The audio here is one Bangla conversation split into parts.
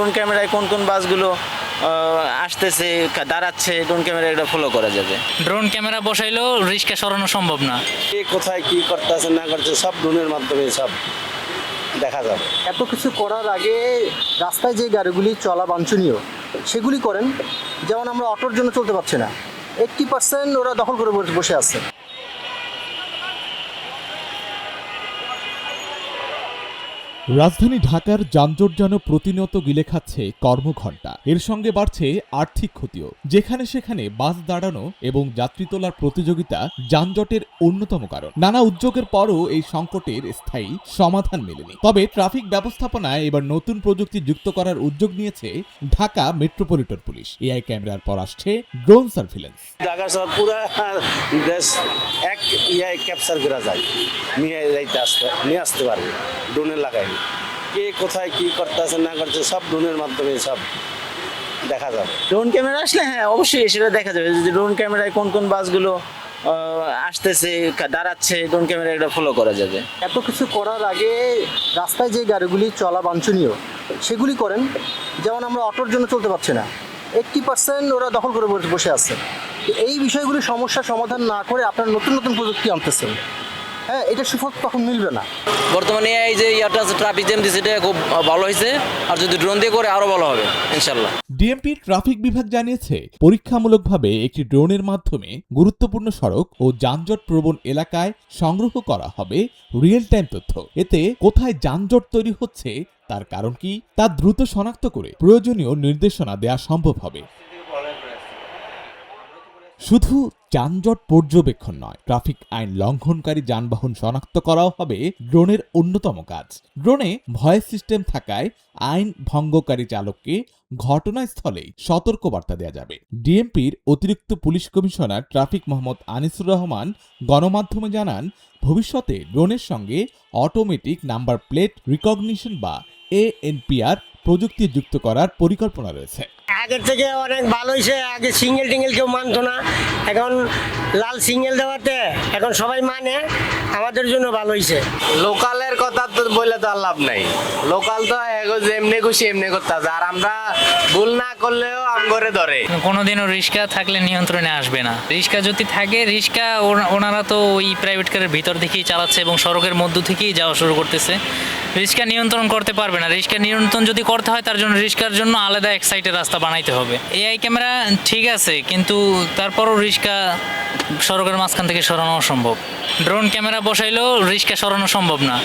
ড্রোন ক্যামেরায় কোন কোন বাসগুলো আসতেছে দাঁড়াচ্ছে, ড্রোন ক্যামেরা এটা ফলো করা যাবে। ড্রোন ক্যামেরা বসাইলেও রিস্কা সরানো সম্ভব না। কে কোথায় কি করতেছে না করছে সব ড্রোনের মাধ্যমে সব দেখা যাবে। এত কিছু করার আগে রাস্তায় যে গাড়িগুলি চলা বাঞ্ছনীয় সেগুলি করেন। যেমন আমরা অটোর জন্য চলতে পারছি না, 80% ওরা দখল করে বসে আছে। রাজধানী ঢাকার যানজট যেন প্রতিনিয়ত গিলে খাচ্ছে কর্মঘণ্টা। এর সঙ্গে বাড়ছে আর্থিক ক্ষতিও। যেখানে সেখানে বাস দাঁড়ানো এবং যাত্রী তোলার প্রতিযোগিতা যানজটের অন্যতম কারণ। নানা উদ্যোগের পরও এই সংকটের স্থায়ী সমাধান মেলেনি। তবে ট্রাফিক ব্যবস্থাপনায় এবার নতুন প্রযুক্তি যুক্ত করার উদ্যোগ নিয়েছে ঢাকা মেট্রোপলিটন পুলিশ। এআই ক্যামেরার পর আসছে ড্রোন সার্ভিলেন্স। ঢাকা শহর পুরা দেশ এক ক্যাপচার করা যায়, নিয়ে আসতে পারবে ড্রোনের লাগাই। কে কোথায় কি করতেছে না করছে সব ড্রোনের মাধ্যমে সব দেখা যাবে। ড্রোন ক্যামেরা আসলে হ্যাঁ অবশ্যই সেটা দেখা যাবে যে ড্রোন ক্যামেরায় কোন কোন বাসগুলো আসতেছে দাঁড়াচ্ছে, ড্রোন ক্যামেরা এটা ফলো করা যাবে। এত কিছু করার আগে রাস্তায় যে গাড়িগুলি চলা বাঞ্ছনীয় সেগুলি করেন। যেমন আমরা অটোর জন্য চলতে পারছি না, 80% ওরা দখল করে বসে আছে। এই বিষয়গুলি সমস্যার সমাধান না করে আপনারা নতুন নতুন প্রযুক্তি আনতেছেন, হ্যাঁ, এটা সুফল তখন মিলবে না। বর্তমানে এই যে ইয়াটা ট্রাফিক জ্যাম দিচ্ছে, এটা খুব ভালো হয়েছে। আর যদি ড্রোন দিয়ে করে আরো ভালো হবে ইনশাল্লাহ। ডিএমপি ট্রাফিক বিভাগ জানিয়েছে পরীক্ষামূলকভাবে একটি ড্রোনের মাধ্যমে গুরুত্বপূর্ণ সড়ক ও যানজট প্রবণ এলাকায় সংগ্রহ করা হবে রিয়েল টাইম তথ্য। এতে কোথায় যানজট তৈরি হচ্ছে, তার কারণ কি তা দ্রুত শনাক্ত করে প্রয়োজনীয় নির্দেশনা দেওয়া সম্ভব হবে। শুধু যানজট পর্যবেক্ষণ নয়, ট্রাফিক আইন লঙ্ঘনকারী যানবাহন শনাক্ত করাও হবে ড্রোনের অন্যতম কাজ। ড্রোনে ভয়েস সিস্টেম থাকায় আইন ভঙ্গকারী চালককে ঘটনাস্থলেই সতর্কবার্তা দেওয়া যাবে। ডিএমপির অতিরিক্ত police commissioner traffic Mohammad Anisur Rahman গণমাধ্যমে জানান, ভবিষ্যতে ড্রোনের সঙ্গে অটোমেটিক নাম্বার প্লেট রিকগনিশন বা ANPR প্রযুক্তি যুক্ত করার পরিকল্পনা রয়েছে। আগের থেকে অনেক ভালো হয়েছে। আগে সিঙ্গেল টিঙ্গেল কেউ মানতো না, এখন লাল সিঙ্গেল দেওয়াতে এখন সবাই মানে, আমাদের জন্য ভালো হয়েছে। লোকালের কথা তো বলে তো আর লাভ নাই। লোকাল তো এমনি খুশি এমনি করতে আছে, আর আমরা ভুল না করলেও আম করে ধরে। কোনোদিনও রিস্কা থাকলে নিয়ন্ত্রণে আসবে না। রিস্কা যদি থাকে, রিস্কা ওনারা তো ওই প্রাইভেট কারের ভিতর থেকেই চালাচ্ছে এবং সড়কের মধ্য থেকেই যাওয়া শুরু করতেছে। রিস্কা নিয়ন্ত্রণ করতে পারবে না। রিস্কা নিয়ন্ত্রণ যদি করতে হয়, তার জন্য রিস্কার জন্য আলাদা এক সাইডে রাস্তা বানাইতে হবে। এআই ক্যামেরা ঠিক আছে, কিন্তু তারপরও রিস্কা সড়কের মাঝখান থেকে সরানো সম্ভব। ড্রোন ক্যামেরা বসাইলেও রিস্কা সরানো সম্ভব না।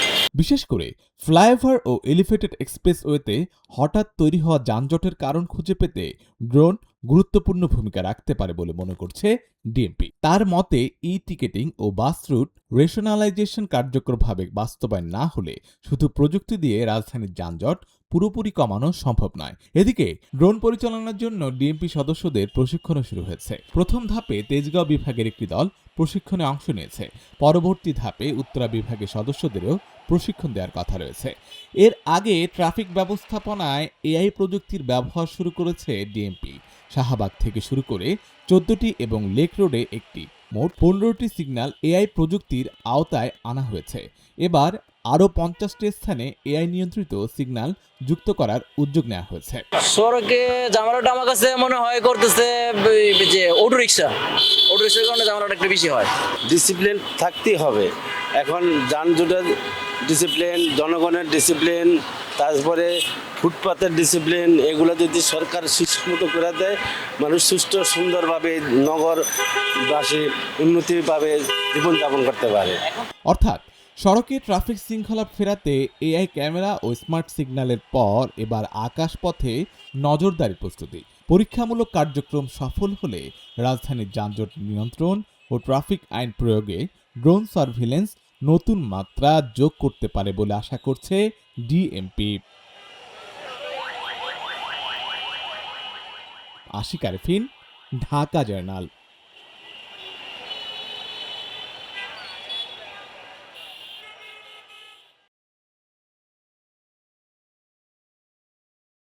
বিশেষ করে ফ্লাইওভার ও এলিভেটেড এক্সপ্রেসওয়েতে হঠাৎ তৈরি হওয়া যানজটের কারণ খুঁজে পেতে ড্রোন গুরুত্বপূর্ণ ভূমিকা রাখতে পারে বলে মনে করছে ডিএমপি। তার মতে, টিকেটিং ও বাস রুট রেশনালাইজেশন কার্যকরভাবে বাস্তবায়ন না হলে শুধু প্রযুক্তি দিয়ে রাজধানীর যানজট পুরোপুরি কমানো সম্ভব নয়। এদিকে ড্রোন পরিচালনার জন্য ডিএমপি সদস্যদের প্রশিক্ষণও শুরু হয়েছে। প্রথম ধাপে তেজগাঁও বিভাগের একটি দল প্রশিক্ষণে অংশ নিয়েছে। পরবর্তী ধাপে উত্তরা বিভাগের সদস্যদেরও প্রশিক্ষণ দেওয়ার কথা রয়েছে। এর আগে ট্রাফিক ব্যবস্থাপনায় এআই প্রযুক্তির ব্যবহার শুরু করেছে ডিএমপি। শাহবাগ থেকে শুরু করে 14টি এবং লেক রোডে একটি, মোট 15টি সিগন্যাল এআই প্রযুক্তির আওতায় আনা হয়েছে। এবার আরও 50টি স্থানে এআই নিয়ন্ত্রিত সিগন্যাল যুক্ত করার উদ্যোগ নেওয়া হয়েছে। সড়কে জামালাটা আমার কাছে মনে হয় করতেছে যে অটো রিক্সার কারণে জামালাটা একটু বেশি হয়। ডিসিপ্লিন থাকতেই হবে। এখন যানজটের ডিসিপ্লিন, জনগণের ডিসিপ্লিন, তারপরে ফুটপাতের ডিসিপ্লিন, এগুলো যদি সরকার সুষ্ঠুমতো করে দেয়, মানুষ সুষ্ঠু সুন্দরভাবে নগরবাসী উন্নতিভাবে জীবনযাপন করতে পারে। অর্থাৎ সড়কে ট্রাফিক শৃঙ্খলা ফেরাতে এআই ক্যামেরা ও স্মার্ট সিগন্যালের পর এবার আকাশপথে নজরদারি প্রস্তুতি। পরীক্ষামূলক কার্যক্রম সফল হলে রাজধানীর যানজট নিয়ন্ত্রণ ও ট্রাফিক আইন প্রয়োগে ড্রোন সার্ভিলেন্স নতুন মাত্রা যোগ করতে পারে বলে আশা করছে ডিএমপি। আশিক আরেফিন, ঢাকা জার্নাল।